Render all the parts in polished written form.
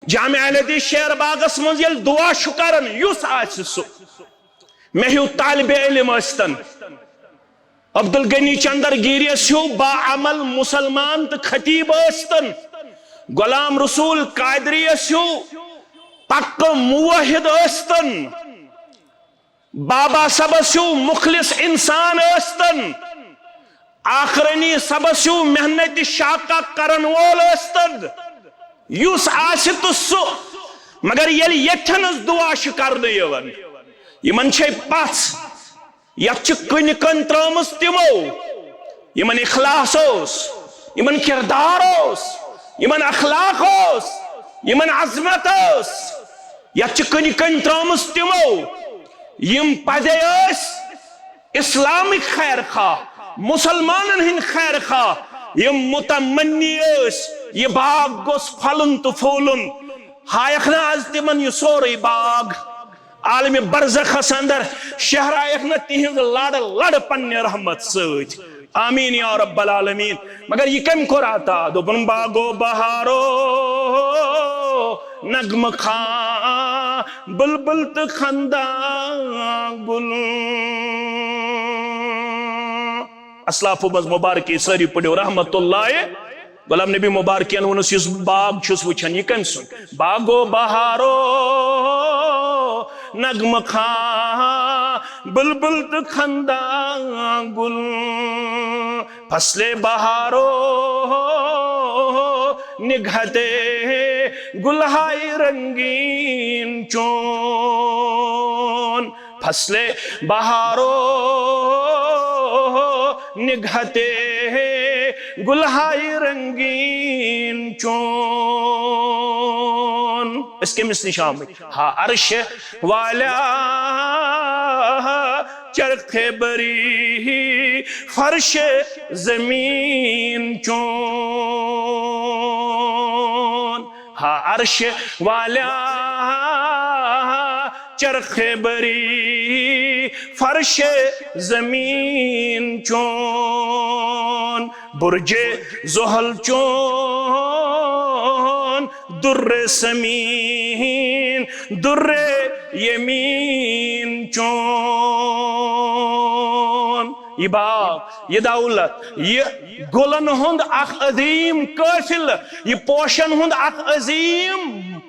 جامع الحدیث شیر باغس من یل دعا شکرن یس آس سو میں ہیو طالب علم استن عبدالغنی چندر گیریس ہیو با عمل مسلمان تو خطیب استن غلام رسول قادریس ہیو پک موحد استن بابا صبس ہیو مخلص انسان استن آخرنی صبس ہیو محنت شاقہ کرن وول استن یس آس تو سو مگر یل یتھنس دعا کرنے یوان یمن چھے پاس یت کن کن ترامس تمو یمن اخلاص اوس یمن کردار اوس یمن اخلاق اوس یمن عظمت اوس یت کن کن ترامس تمو یم پدے اس اسلامک خیر خواہ مسلمانن ہن خیر خواہ یم متمنی اس یہ باغ گوس پھلن تو پھولن ہائیکنا از تمن یہ سوری باغ عالم برزخس اندر شہرائیکنا تہنز لڑ پنی رحمت سوچ آمین یا رب العالمین مگر یہ کم کراتا دوپن باغو بہارو نغم خان بلبل تو خندان گل اسلاف مز مبارکی ساری پڑھو رحمت اللہ غلام نبی مبارکین ونس اس باغ چھس وچھن یہ کم سن باغو بہارو نغم خان بلبل تو خندان گل فصل بہارو نگہتے گلہائی رنگین چون فصل بہارو نگہتے گلہائی رنگین چون اس کے مثل شام میں ہاں عرش والا چرخ بری فرش زمین چون ہاں عرش والا چرخ بری فرش زمین چون برج زحل چون در سمین در یمین چون یہ باغ یہ دولت یہ گلن ہند اخ عظیم قافل یہ پوشن ہند اخ عظیم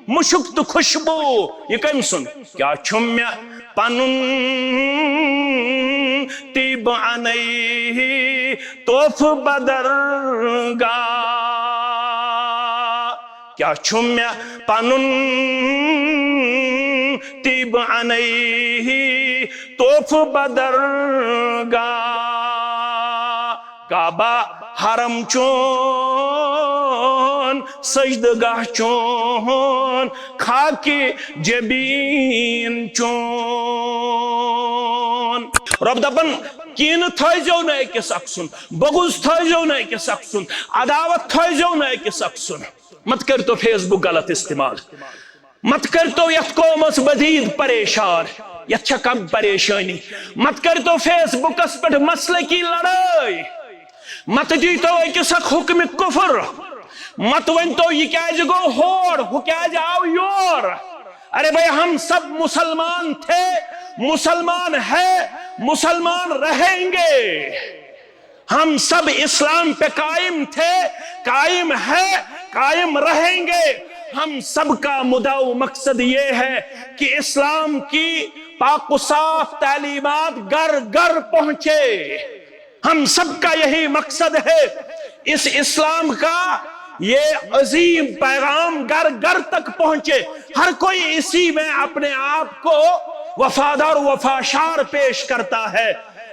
مشک تو خوشبو یہ کم سن کیا چھم پنن تیب عنی توف بدرگاہ کیا چھم پنن تیب عنی توف بدرگاہ کعبہ حرم چون سجدگاہ چون خاک جبین چون رب دپن کین تھائیزو نہ اکس اکسن بغض تھائیزو نہ اکس اکسن عداوت تھائیزو نہ اکس اکسن مت کر تو فیس بک غلط استعمال مت کر تو یت قومس مزید پریشان یت چھا کم پریشانی مت کر تو فیس بکس پر مسئلے کی لڑائی مت دی تو اکس اک حکم کفر مت ون تو یہ کیا گو ہور ہو کیا جاؤ یور ارے بھائی ہم سب مسلمان تھے مسلمان ہے مسلمان رہیں گے ہم سب اسلام پہ قائم تھے قائم ہے قائم رہیں گے ہم سب کا مدعو مقصد یہ ہے کہ اسلام کی پاک و صاف تعلیمات گھر گھر پہنچے ہم سب کا یہی مقصد ہے اس اسلام کا یہ عظیم پیغام گھر گھر تک پہنچے ہر کوئی اسی میں اپنے آپ کو وفادار و وفاشار پیش کرتا ہے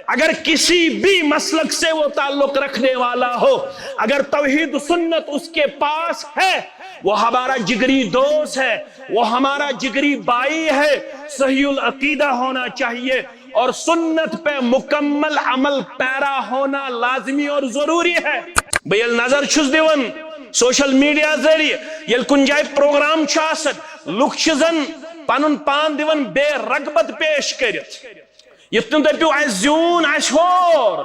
اگر کسی بھی مسلک سے وہ تعلق رکھنے والا ہو اگر توحید و سنت اس کے پاس ہے وہ ہمارا جگری دوست ہے وہ ہمارا جگری بھائی ہے صحیح العقیدہ ہونا چاہیے اور سنت پہ مکمل عمل پیرا ہونا لازمی اور ضروری ہے بیل نظر چھس دیون سوشل میڈیا ذریعے یل کن جائے پروگرام چھاسد لکھ زن پانن پان دیون بے رغبت پیش کرت یتن دپیو اس زیون اس ہور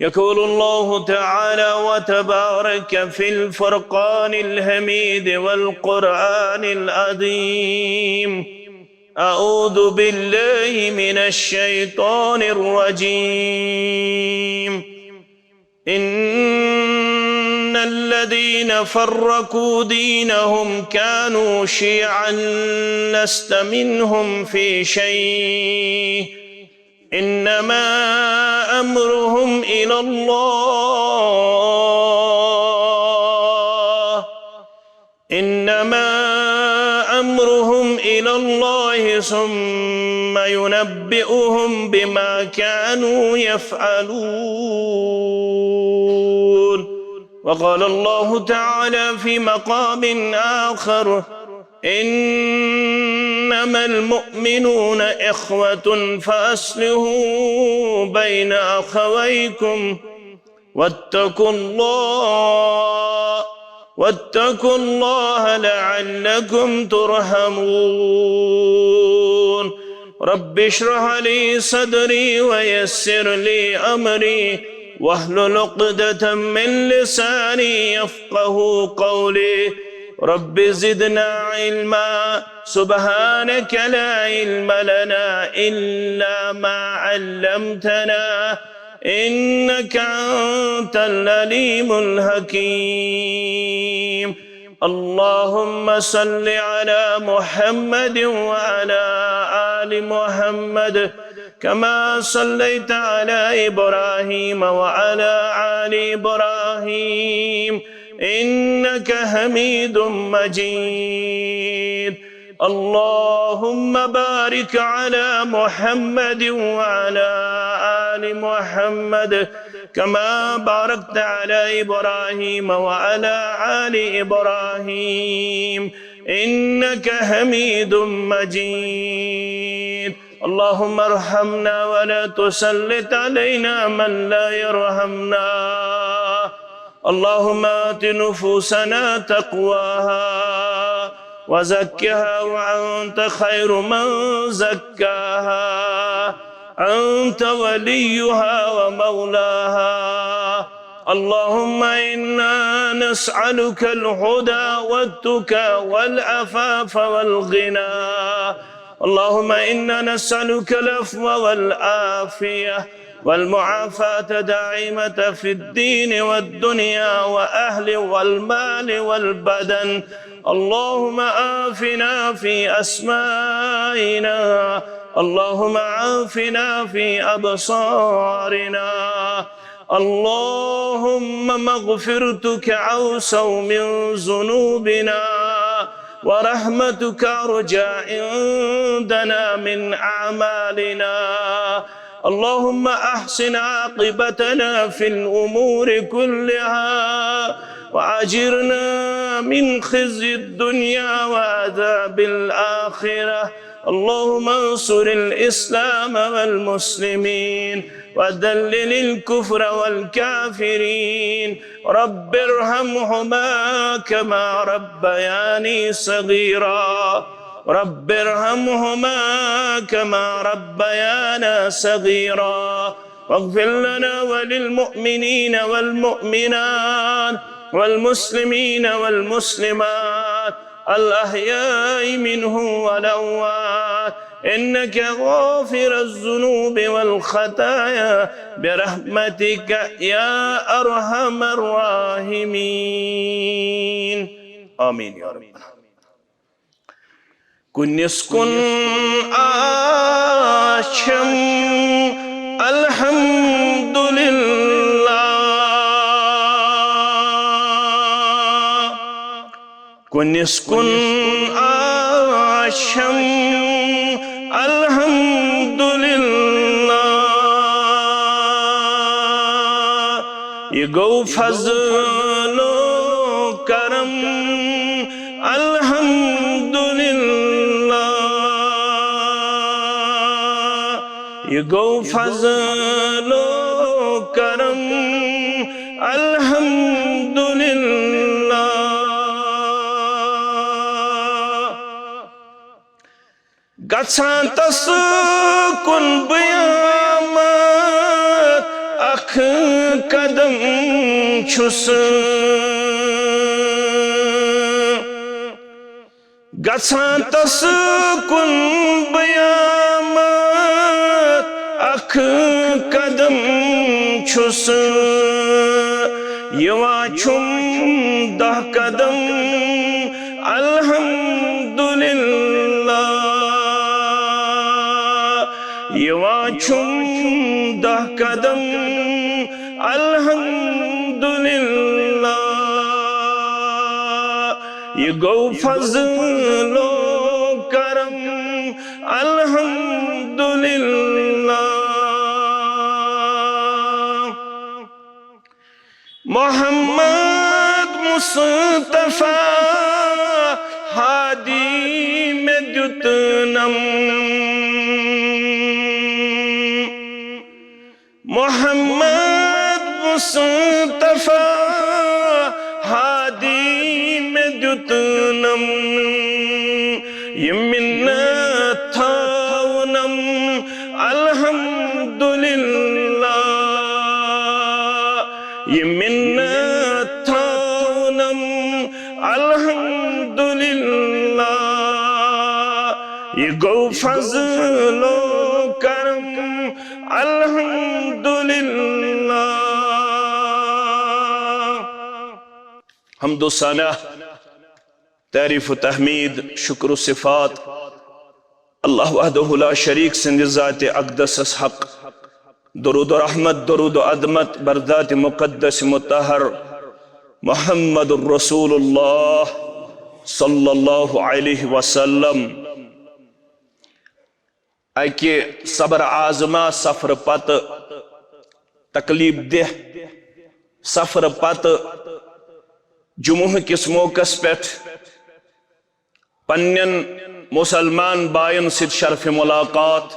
يقول الله تعالى وتبارك في الفرقان الحميد والقرآن العظيم أعوذ بالله من الشيطان الرجيم إن الذين فرقوا دينهم كانوا شيعا لست منهم في شيء إنما أمرهم إلى الله ثم ينبئهم بما كانوا يفعلون. وقال الله تعالى في مقام آخر إنما المؤمنون إخوة فأصلحوا بين أخويكم واتقوا الله واتقوا الله لعلكم ترحمون رب اشرح لي صدري ويسر لي أمري واحلل عقدة من لساني يفقه قولي رب زدنا علما سبحانك لا علم لنا إلا ما علمتنا إنك أنت العليم الحكيم اللهم صل على محمد وعلى آل محمد كما صليت على إبراهيم وعلى آل إبراهيم إنك حميد مجيد اللهم بارك على محمد وعلى آل محمد كما باركت على إبراهيم وعلى آل إبراهيم إنك حميد مجيد اللهم ارحمنا ولا تسلط علينا من لا يرحمنا اللهم آت نفوسنا تقواها وزكها وأنت خير من زكاها أنت وليها ومولاها اللهم إنا نسألك الهدى والتقى والعفاف والغنى اللهم إنا نسألك العفو والعافية والمعافاة دائمة في الدين والدنيا وأهل والمال والبدن اللهم عافنا في أسمائنا اللهم عافنا في أبصارنا اللهم مغفرتك أوسع من ذنوبنا ورحمتك أرجى عندنا من أعمالنا اللهم أحسن عاقبتنا في الأمور كلها وأجرنا من خزي الدنيا وعذاب الآخرة اللهم انصر الإسلام والمسلمين وذلل الكفر والكافرين رب ارحمهما كما ربياني صغيرا رب ارحمهما كما ربيانا صغيرا واغفر لنا وللمؤمنين والمؤمنات والمسلمين والمسلمات الأحياء منهم والأموات إنك غافر الذنوب والخطايا برحمتك يا أرحم الراحمين آمين يا رب كن آشم الحمد لله كن آشم الحمد لله يگو فضل و کرم الحمد لله يگو فضل و کرم الحمد لله گژھان تس کن بیامت اکھ قدم چھس گژھان تس کن بیامت اکھ قدم چھس یوان چھم دہ قدم الحمدللہ یوان چھم دہ قدم الحمدللہ یہ گو فضل و کرم الحمدللہ محمد مصطفیٰ ہادی میں دیتنم محمد مصطفیٰ ہادی یہ منت تھانم الحمدللہ یہ گو فضل و کرم الحمدللہ حمد و ثنا تعریف و تحمید شکر و صفات اللہ وحدہ لا شریک سند ذات اقدس حق درود و رحمت درود و عظمت بردات مقدس مطہر محمد الرسول اللہ صلی اللہ علیہ وسلم اکی صبر آزما سفر پت تکلیف دہ سفر پت جمعہ کس موقع پیٹھ پنن مسلمان بائن سید شرف ملاقات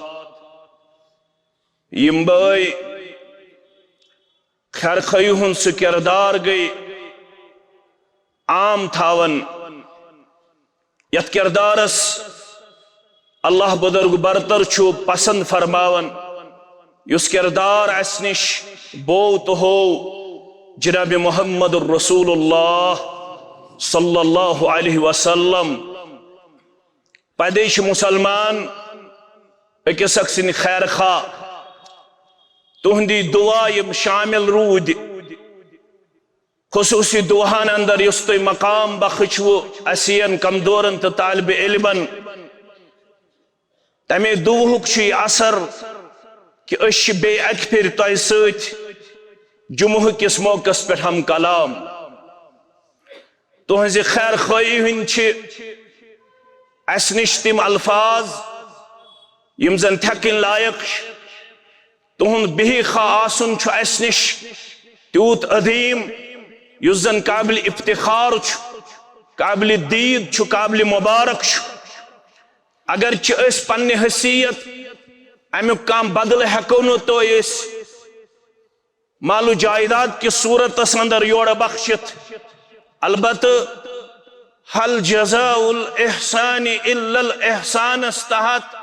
یم بائی خیر خیہن سو کردار گئی عام تھاون یت کردارس اللہ بزرگ برتر چھو پسند فرماون یس کردار اس نش بو تو ہو جناب محمد الرسول اللہ صلی اللہ علیہ وسلم پیدائش مسلمان اکس اکسن خیر خواہ تہندی دعا یم شامل رود خصوصی دعان اندر یس تُہۍ مقام بخشو اسین کمزورن تو طالب علمن تمے دعوک چھ اثر کہ اش بے اک پھر تۄہہِ سۭتۍ جمعہ کس موقع پر ہم کلام تہذ خیر خواہی ہن چھ اس نش تم الفاظ یم زن تھکن لائق تہند بہی خواہ آسن چھ اس نش تیوت عظیم یس زن قابل افتخار چھ قابل دید چھ قابل مبارک چھ اگرچہ اس پنہ حیثیت امیک کام بدل ہیکو نو تو اس مالو جائیداد کی صورت اندر یوڑ بخشت البتہ حل جزاء الاحسان الا الاحسان استحت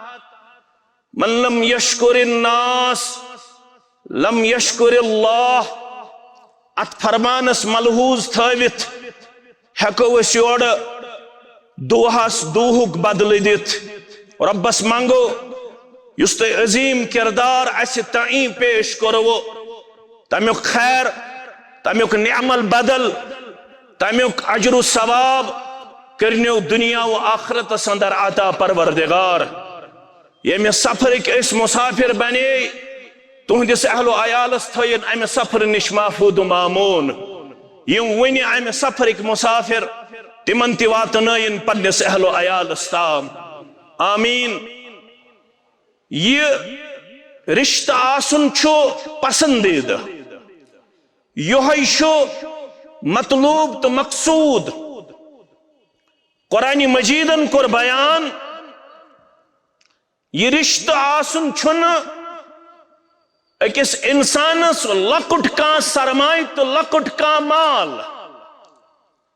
من لم یشکر الناس لم یشکر اللہ ات فرمانس ملحوظ تھوت ہیکو اس یوڑ دوہاس دوہک بدل دیت ربس مانگو یس تہ عظیم کردار اس تعین پیش کرو تمیک خیر تمیک نعمل بدل تمیک اجر و ثواب کرنیو دنیا و آخرت اندر عطا پروردگار یمی سفر اس مسافر بنے تہندس اہل و عیالس تھین امی سفر نش محفوظ و مامون یم ونی امی سفر مسافر تمن تی واتنائن پنس اہل و عیالس تام آمین یہ رشتہ آسن چھو پسندیدہ یہ شو مطلوب تو مقصود قرآن مجیدن کر بیان یہ رشتہ آسن چھن اکس انسانس لکٹ کا سرمائی تو لکٹ کا مال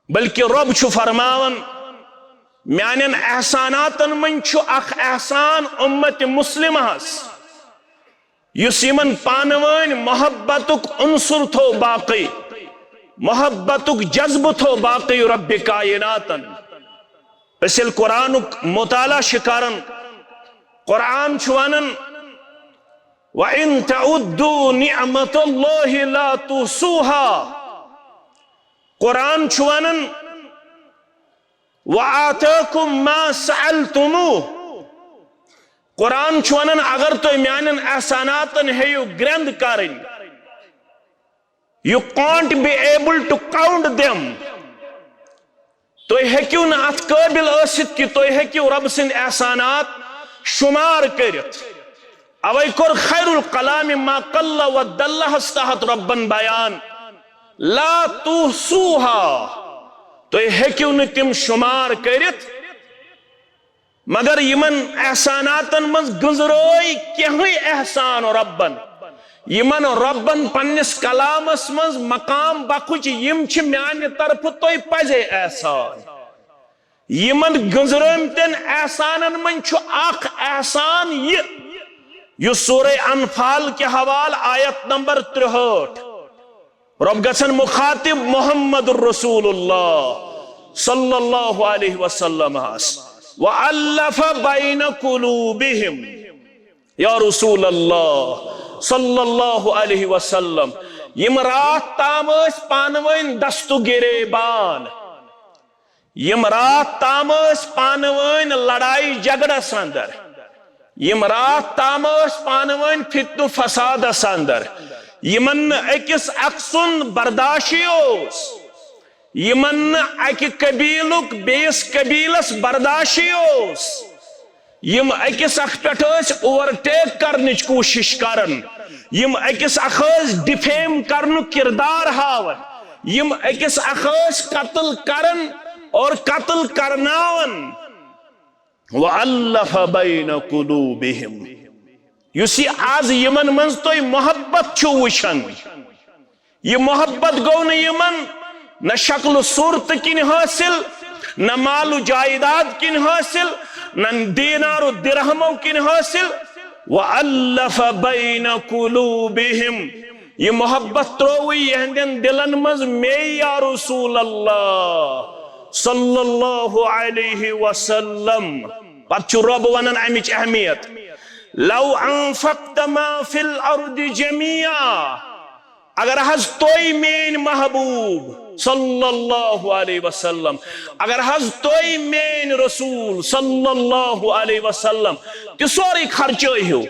بلکہ رب چھو فرماون میانن احساناتن من چھو اخ احسان امت مسلم ہس یس یمن پانوین محبتک عنصر تھو باقی محبتک جذب تھو باقی رب کائناتن اسل قرآنک مطالعہ شکارن قرآن چھوانن وَإِن تَعُدُّوا نِعْمَةَ اللَّهِ لَا تُحْصُوهَا قرآن چھوانن وَآتَاكُمْ مَا سَأَلْتُمُوهُ قرآن چھوانن اگر تو میانن احساناتن ہے یو گرند کارن you can't be able to count them تو ہیکیو نا ات قابل اسد کی تو ہیکیو رب سند احسانات شمار کرت اوئی کر خیر القلام ما قل و دلہ استحت ربن بیان لا تحصوها تو ہیکیو نا تم شمار کرت مگر یمن احساناتن من گزروئی کہوئی احسان ربن یمن ربن پنس کلامس من مقام بخوچ یم چھ میانہ طرف توی پزے احسان یمن گزرمتن احسانن من چھ اخ احسان یہ سورہ انفال کے حوال آیت نمبر 63 رب گژھن مخاطب محمد الرسول اللہ صلی اللہ علیہ وسلم وَأَلَّفَ بَيْنَ قُلُوبِهِمْ یا رسول اللہ صلی اللہ علیہ وسلم یم رات تام اس پانوین دستو گریبان یم رات تام اس پانوین لڑائی جگڑا ساندر یم رات تام اس پانوین فتن فساد ساندر یمن اکس اکسن برداشی اوس یمن اک قبیلک بیس قبیلس برداشی اوس یم اکس اخ پٹھ اوورٹیک کرنچ کوشش کرن یم اکس اخ ڈیفیم کرن کردار ہاون یم اکس اخ قتل کرن اور قتل کرناون وَأَلَّفَ بَيْنَ قُلُوبِهِمْ یُسی آز یمن منز تو محبت چھو وشن یہ محبت گو نہ یمن نہ شکل و صورت کن حاصل نہ مال و جائیداد کن حاصل نہ دینار و درہموں کن حاصل وَأَلَّفَ بَيْنَ قُلُوبِهِمْ یہ محبت تروی یہندین دلن مز میں یا رسول اللہ صلی اللہ علیہ وسلم پتچو رب ونن امچ اہمیت لو انفقت ما فی الارض جميعا اگر حض توئی مین محبوب صلی اللہ علیہ وسلم اگر حض توئی مین رسول صلی اللہ علیہ وسلم کہ سوری خرچائی ہو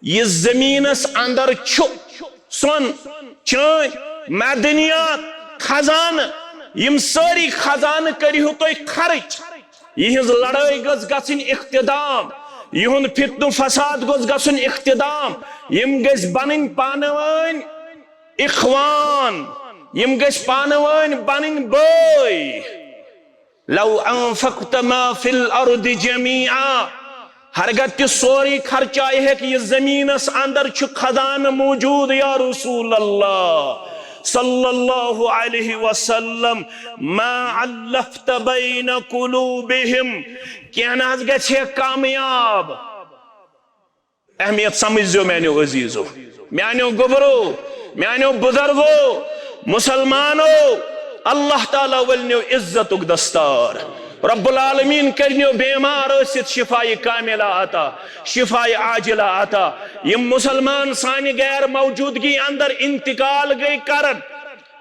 یہ زمینس اندر چھو سن چین معدنیات خزان یم ساری خزان کری ہو توئی خرچ یہ لڑائی گز گسن اختدام یہن فتن فساد گز گسن اختدام یم گز بنن پانوین اخوان یم گز پانوین بنن بوئی لو انفقت ما فی الارض جميعا ہرگت کی سوری خرچائی ہے کہ یہ زمین اس اندر چھ خزان موجود یا رسول اللہ صلی اللہ علیہ وسلم ما علفت بین قلوبہم کیا ناز گچھے کامیاب اہمیت سمجھو میانیو عزیزو میانیو گبرو میانیو بزرگو مسلمانو اللہ تعالیٰ ولنیو عزتک دستار رب العالمین کرنیو بیمار اسید شفائی کاملہ آتا شفائی عاجلہ آتا یہ مسلمان سانی غیر موجودگی اندر انتقال گئی کرن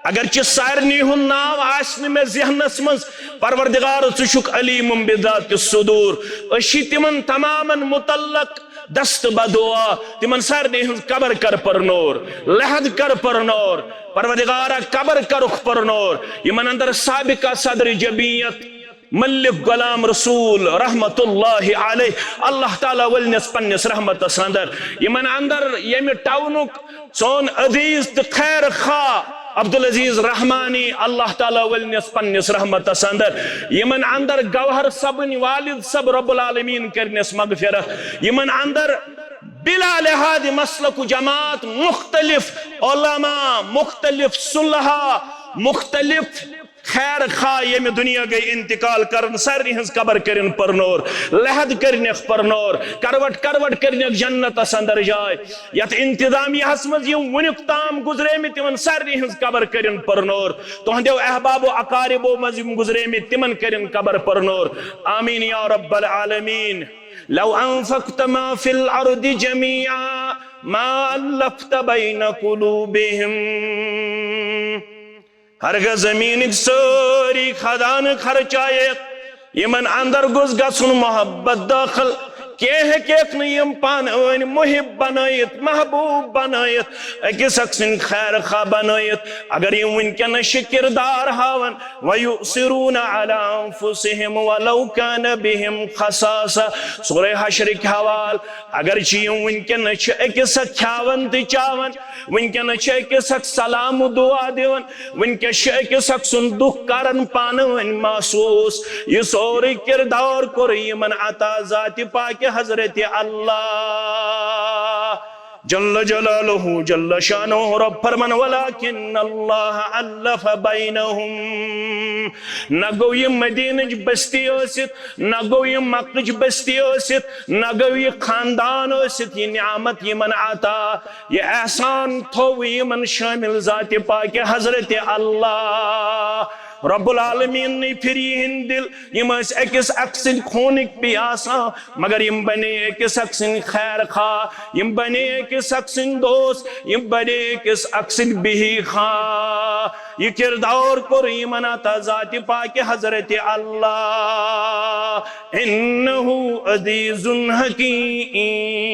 اگرچہ سارنی ہن ناو آسن میں ذہنس منز پروردگار چشک علیم بذات الصدور اشی تمن تماما متعلق دست بدعا تمن سارنی ہن قبر کر پر نور لحد کر پر نور پروردگارہ قبر کرخ پر نور یمن اندر سابقہ صدر جمعیت ملک غلام رسول رحمت اللہ علیہ اللہ تعالیٰ ولنس پنس رحمت سندر یمن اندر یم ٹاؤنک سون عزیز خیر خواہ عبدالعزیز رحمانی اللہ تعالیٰ ولنس پنس رحمت سندر یمن اندر گوہر صبن والد سب رب العالمین کرنس مغفرت یمن اندر بلا لحاظ مسلک جماعت مختلف علماء مختلف صلحاء مختلف خیر خواہ یم دنیا گئی انتقال کرن سارنی ہنز قبر کرن پر نور لحد کرنیخ پر نور کروٹ کرنیخ جنت اندر جائے یت انتظامی حسمز یم ونک تام گزرے میں تمن سارنی ہنز قبر کرن پر نور تہندیو احباب و اقارب و مزیم گزرے میں تمن کرن قبر پر نور آمین یا رب العالمین لو انفقت ما فی الارض جميعا ما الفت بین قلوبہم ہرگہ زمینک ساری خدان خرچایت یمن اندر گز گسن محبت داخل کہ نیم پانوین محب بنائیت محبوب بنائیت اکس اکسن خیر خواہ بنائیت اگر یم ونکن کردار ہاون ویؤثرون علی انفسہم ولو کان بہم خصاصہ سورہ حشر کے حوال اگر یم ونکن اکس اک کھاون تی چاون ونکن اکس اک سلام دعا دیون ونکن اکس اک صندوق کرن پانوین محسوس یہ سوری کردار کر یمن عطا ذات پاک حضرت اللہ جل جلالہ جل شانہ رب فرمان ولیکن اللہ علف بینہم نہ گو یہ مدینج بستی اوست نہ گو یہ مکج بستی اوست نہ گو یہ خاندان اوست یہ نعمت یمن عطا یہ احسان تھو یمن شامل ذات پاک حضرت اللہ رب العالمین نے پھری ہندل یم اس اکس اکسن خونک پی آسا مگر یم بنے اکس اکسن خیر خواہ یم بنے اکس اکسن دوست یم بنے اکس اکسن بہی خواہ یہ کردار پر یمن عطا ذات پاک حضرت اللہ انہو عزیز حکیم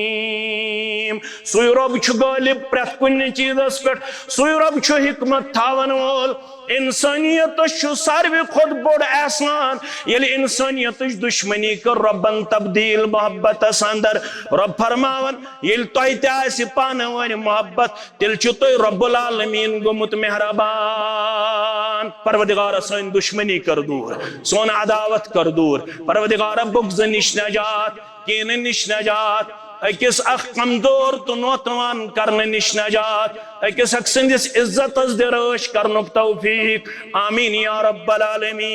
سوی رب چھ غالب پرت کن چیزس پر سوی رب چھ حکمت تھاون وول انسانیت چھ ساروی خود بڑ احسان یل انسانیت دشمنی کر ربن تبدیل محبت اندر رب فرماون یل تہ تہ پانہ ون محبت تیل چھ تہ رب العالمین گومت مہربان پروردگار سن دشمنی کر دور سون عداوت کر دور پروردگار بغض نش نجات کین نش نجات اکس اخ کمزور تو نوتوان کرنے نش نجات اکس اخ سندس عزت از درش کرنک توفیق آمین یا رب العالمین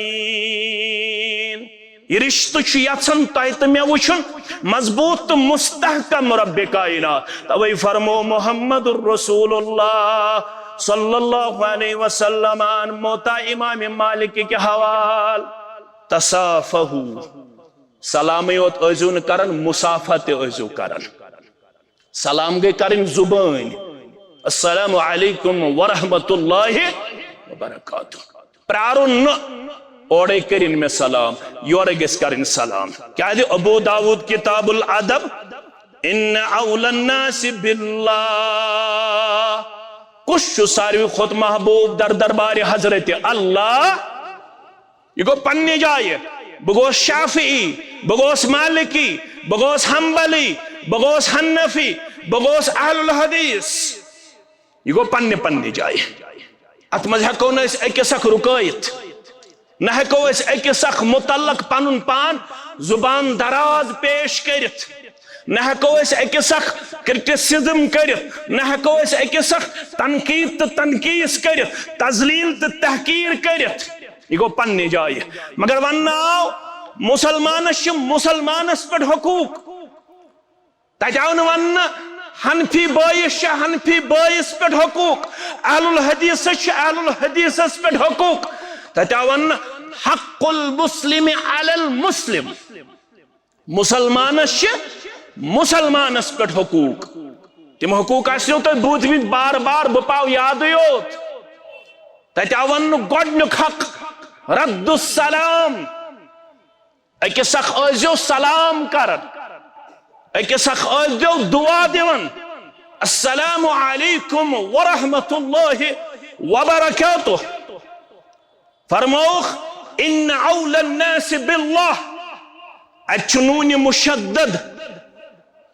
یہ رشتہ چھ یژھان تۄہہِ تہٕ مےٚ وٕچھُن مضبوط تہٕ مستحکم رب کائنات توے فرمو محمد الرسول اللہ صلی اللہ علیہ وسلم عن موتا امام مالک کے حوال تصافہو سلامیت ازون کرن مسافت ازو کرن سلام گئی کرن زبان السلام علیکم ورحمت اللہ وبرکاتہ پرارن اوڑے کرن میں سلام یورے گس کرن سلام کیا دی ابو داود کتاب العدب ان اول الناس باللہ کش ساروی خود محبوب در دربار حضرت اللہ یہ گو پنی جائے بگوس شافعی بگوس مالکی بگوس حنبلی بگوس حنفی بگوس اہل الحدیث یہ گو پنی جائے اتمز ہکو نا اس ایک سخ رکایت نہ ہکو اس ایک سخ متعلق پانن پان زبان دراز پیش کرت نہ ہکو اس ایک سخ کرٹیسزم کرت نہ ہکو اس ایک سخ تنقید تو تنقیس کرت تذلیل تو تحقیر کرت یہ گو پنی جائے مگر وناو مسلمانش مسلمانس پر حقوق تجاون ون حنفی بائیش حنفی بائیس پر حقوق اہل الحدیث اہل الحدیث پر حقوق تجاون حق المسلم علی المسلم مسلمانش مسلمانس پر حقوق تم حقوق آسنو تو بود بھی بار بار بپاو یاد یوت تجاون گوڑنک حق رد السلام ایک سخ ازیو سلام کرن ایک سخ ازیو دعا دیون السلام علیکم ورحمت اللہ وبرکاتہ فرموخ ان اول الناس باللہ اچنون مشدد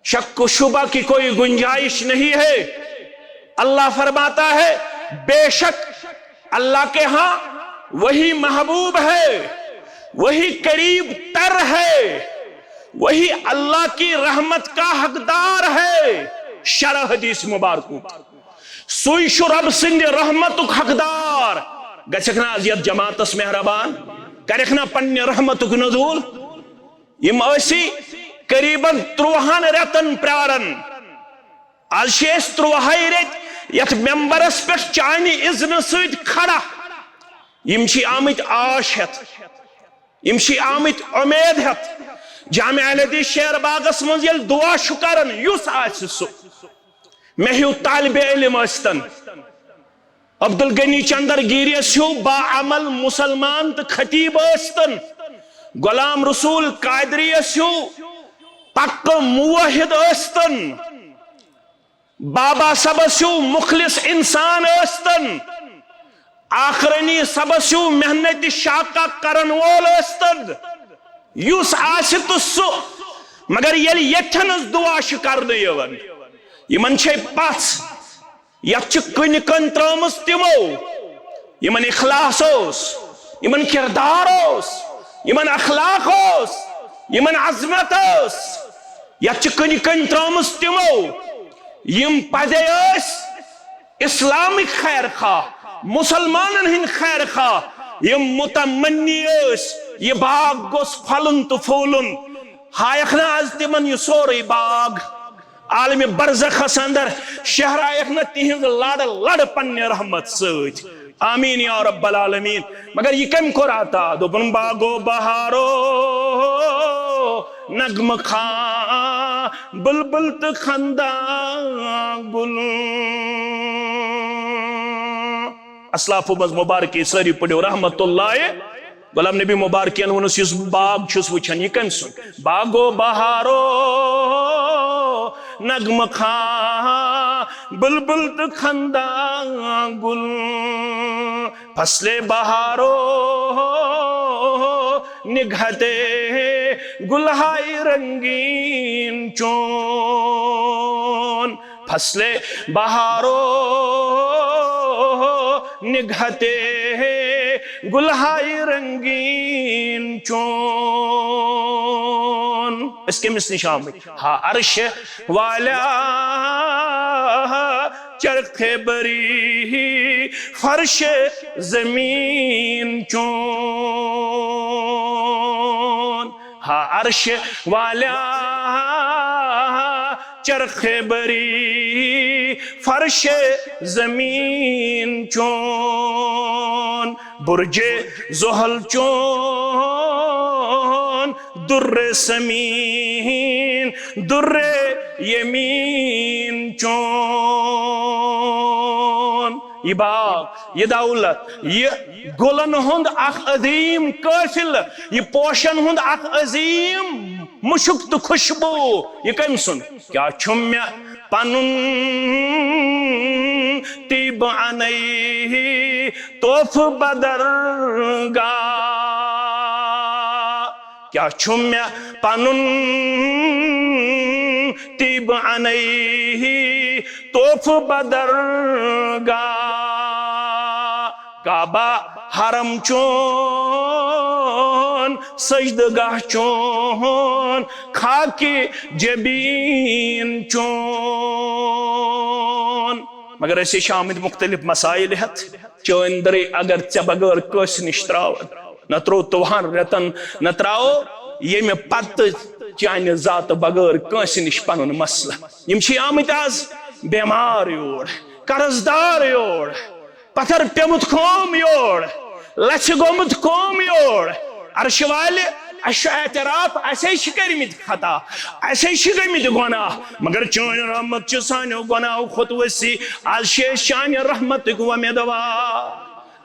شک و شبہ کی کوئی گنجائش نہیں ہے اللہ فرماتا ہے بے شک اللہ کے ہاں وہی محبوب ہے وہی قریب تر ہے وہی اللہ کی رحمت کا حقدار ہے شرح حدیث مبارکو سوئی شرب سند رحمت حقدار گچھکنا عزیت جماعت اس مہربان کرکھنا پنی رحمت نزول یم ایسی قریباً 30 رتن پرارن آج شیس 30 رت یت ممبرس پر چانی اذن سید کھڑا یم چی آمد آش ہت یم چی آمد امید ہت جامع الحدیث شہر باغس منز یل دعا شکرن یوس آج سو مہیو طالب علم استن عبدالغنی چندر گیری اسیو با عمل مسلمان تا خطیب استن غلام رسول قادری اسیو پک موحد استن بابا سبسیو مخلص انسان استن آخرنی سبسیو محنت شاقہ کرن وول استن یوس آسط سو مگر یل یتھنس دعا شکر دیون یمن چھے پاس یت کن کن ترامس تمو یمن اخلاص اوس یمن کردار اوس یمن اخلاق اوس یمن عظمت اوس یت کن کن ترامس تمو یم پدے اسلامک خیر خواہ مسلمانن ہن خیر خواہ یم متمنی یہ باغ گوس پھلن تو پھولن ہائیک نا آز تمن یہ سوری باغ عالم برزخس اندر شہرائیک نا تہنز لڑ لڑ پنہ رحمت سۭتۍ آمین یا رب العالمین مگر یہ کم کراتا دوپن باغو بہارو نغم خان بلبل تو خندان گل اسلافو مز مبارکی ساری پڑھو رحمت اللہ غلام نبی مبارکین ونس اس باغ چھس وچھن یہ کم سن باغو بہارو نغم خان بلبل تو خندان گل فصل بہارو نگہتے گلہائی رنگین چون فصل بہارو نگہتے گلہائی رنگین چون اس کے مثل شامل ہاں عرش والا چرخ بری فرش زمین چون ہاں عرش والا چرخ بری فرش زمین چون برج زحل چون در سمین در یمین چون یہ باغ یہ دولت یہ گلن ہند اخ عظیم قافل یہ پوشن ہند اخ عظیم مشک تو خوشبو یہ کم سن کیا چھمیا پنن تیب عنی توف بدرگا کیا چھمیا پنن تیب عنی توف بدرگا کعبہ حرم چون سجدگاہ چون خاک جبین چون مگر ایسے شامل مختلف مسائل ہے چوندری اگر چا بغیر کس نش تراو نہ ترو توہان رتن نہ تراو یہ میں پت چانہ ذات بغیر کس نش پنن مسئلہ یم چھ آمت آز بیمار یور قرضدار یور پتھر پیمت قوم یور لچھ گومت قوم یور عرش والے اشو اعتراف ایسے شکرمت خطا ایسے شکرمت گناہ مگر چون رحمت چھ سانو گناہ خود وسی آز شیش چان رحمت کو امیدوار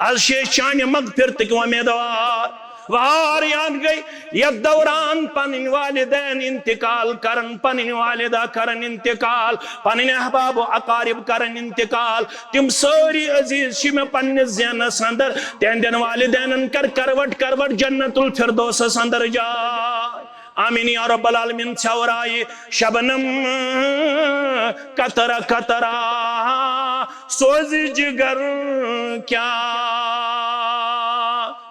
آز شیش چان مغفرت کو امیدوار واریان گئی یا دوران پنن والدین انتقال کرن پنن والدہ کرن انتقال پنن احباب و اقارب کرن انتقال تم ساری عزیز شم پنن زین سندر تیندن والدین کر کروٹ کروٹ جنت الفردوس سندر جائے آمین یا رب العالمین چھورائی شبنم قطرہ قطرہ سوزی جگر کیا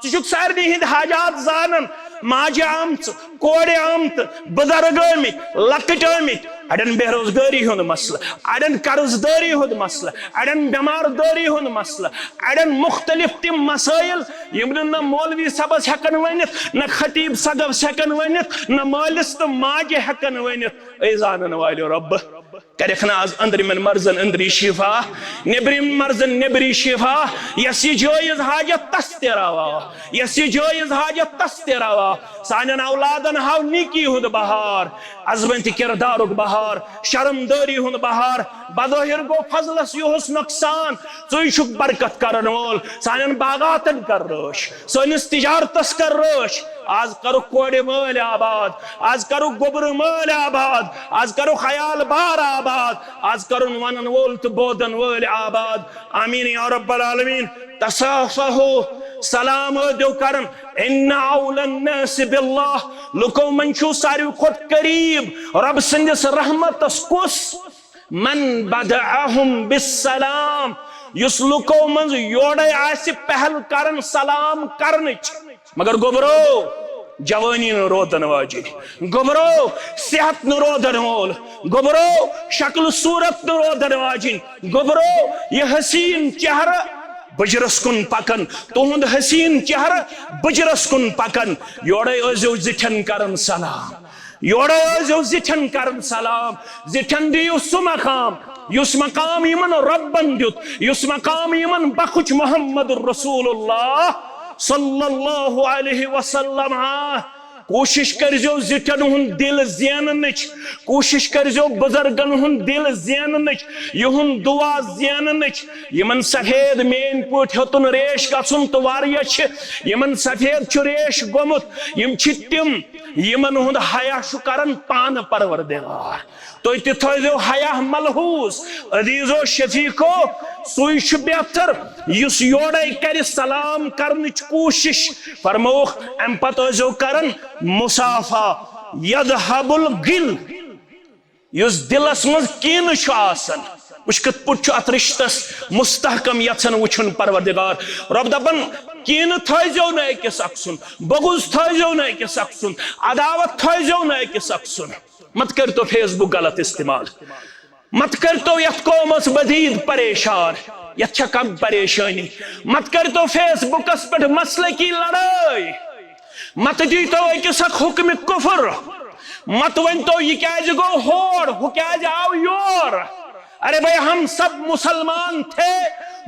چک سارنی ہند حاجات زانن ماج آمت کوڑ آمت بزرگ آمت لکٹ آمت اڑن بے روزگاری ہند مسئلہ اڑن قرض داری ہند مسئلہ اڑن بیمار داری ہند مسئلہ اڑن مختلف تم مسائل یمن نہ مولوی صبس ہکن ونت نہ خطیب صدف ہکن ونت نہ مالس تو ماج ہکن ونت اے زانن والو رب کرکھنا آز اندر من مرزن اندری شفا نبری مرزن نبری شفا یسی جویز حاجت تستراوا یسی جویز حاجت تستراوا سانن اولادن ہاو نیکی ہند بہار عظمت کردارک بہار شرم داری ہند بہار بظاہر گو فضلس یوہس نقصان ژوی چھک برکت کرن وول سانن باغاتن کر روش سانس تجارتس کر روش آز کرو کوڑ مال آباد آز کرو گبر مال آباد آز کرو خیال بار آباد آز کرو ونن وول تو بودن وول آباد آمین یا رب العالمین تصافحو سلام دیو کرن ان اول الناس باللہ لکو منشو ساری خود قریب رب سندس رحمت کس من بدعہم بالسلام یس لکو منز یوڑے آسی پہل کرن سلام کرنچ مگر گبرو جوانی نہ روزن واجن گوبرو صحت نہ روزن وول گوبرو شکل صورت نہ روزن واجن گوبرو یہ حسین چہرہ بجرس کن پکن تہند حسین چہرہ بجرس کن پکن یورے ازو زٹھن کرن سلام یورے ازو زٹھن کرن سلام زٹھن دیو سو مقام یس مقام یمن ربن دیت یس مقام یمن بخچ محمد رسول اللہ صلی اللہ علیہ وسلم کوشش کرزو زٹھن ہن دل زیننچ کوشش کرزو بزرگن ہن دل زیننچ یہن دعا زیننچ یمن سفید مین پوٹ ہتن ریش گژھن تو واریاہ چھ یمن سفید چھ ریش گومت یم چھ تم یمن ہند حیا چھ کرن پان پروردگار تو تہ تھٲیزیو حیا ملحوظ عزیزو شفیقو سوی چھ بہتر یس یورے کر سلام کرنچ کوشش فرموخ ام پتہ ٲسۍزیو کرن مصافہ یذهب الغل یس دلس مز کین چھ آسان وچ کت پٹ ات رشتس مستحکم یژھن وچھن پروردگار رب دپن کین تھٲیزیو نہٕ أکِس اکھ سُنٛد بغض تھٲیزیو نہٕ أکِس اکھ سُنٛد عداوت تھٲیزیو نہٕ أکِس اکھ سُنٛد مت کرتو فیس بک غلط استعمال مت کرتو یت قومس مزید پریشان یت چھا کم پریشانی مت کرتو فیس بکس پہ مسئلہ کی لڑائی مت دیتو أکِس اکھ حکم کفر مت ونتو یہ کیاز گو ہور ہو کیاز آو یور ارے بھائی ہم سب مسلمان تھے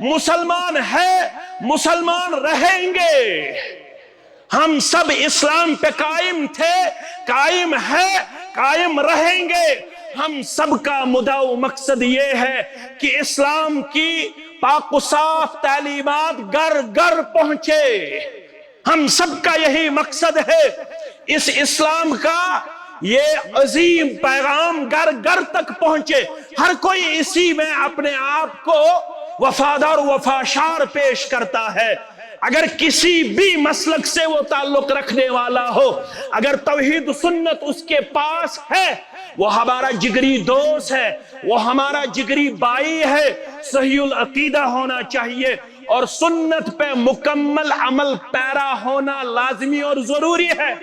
مسلمان ہے مسلمان رہیں گے ہم سب اسلام پہ قائم تھے قائم ہے قائم رہیں گے ہم سب کا مدعا و مقصد یہ ہے کہ اسلام کی پاک و صاف تعلیمات گھر گھر پہنچے ہم سب کا یہی مقصد ہے اس اسلام کا یہ عظیم پیغام گھر گھر تک پہنچے ہر کوئی اسی میں اپنے آپ کو وفادار وفاشار پیش کرتا ہے اگر کسی بھی مسلک سے وہ تعلق رکھنے والا ہو اگر توحید سنت اس کے پاس ہے وہ ہمارا جگری دوست ہے وہ ہمارا جگری بھائی ہے صحیح العقیدہ ہونا چاہیے اور سنت پہ مکمل عمل پیرا ہونا لازمی اور ضروری ہے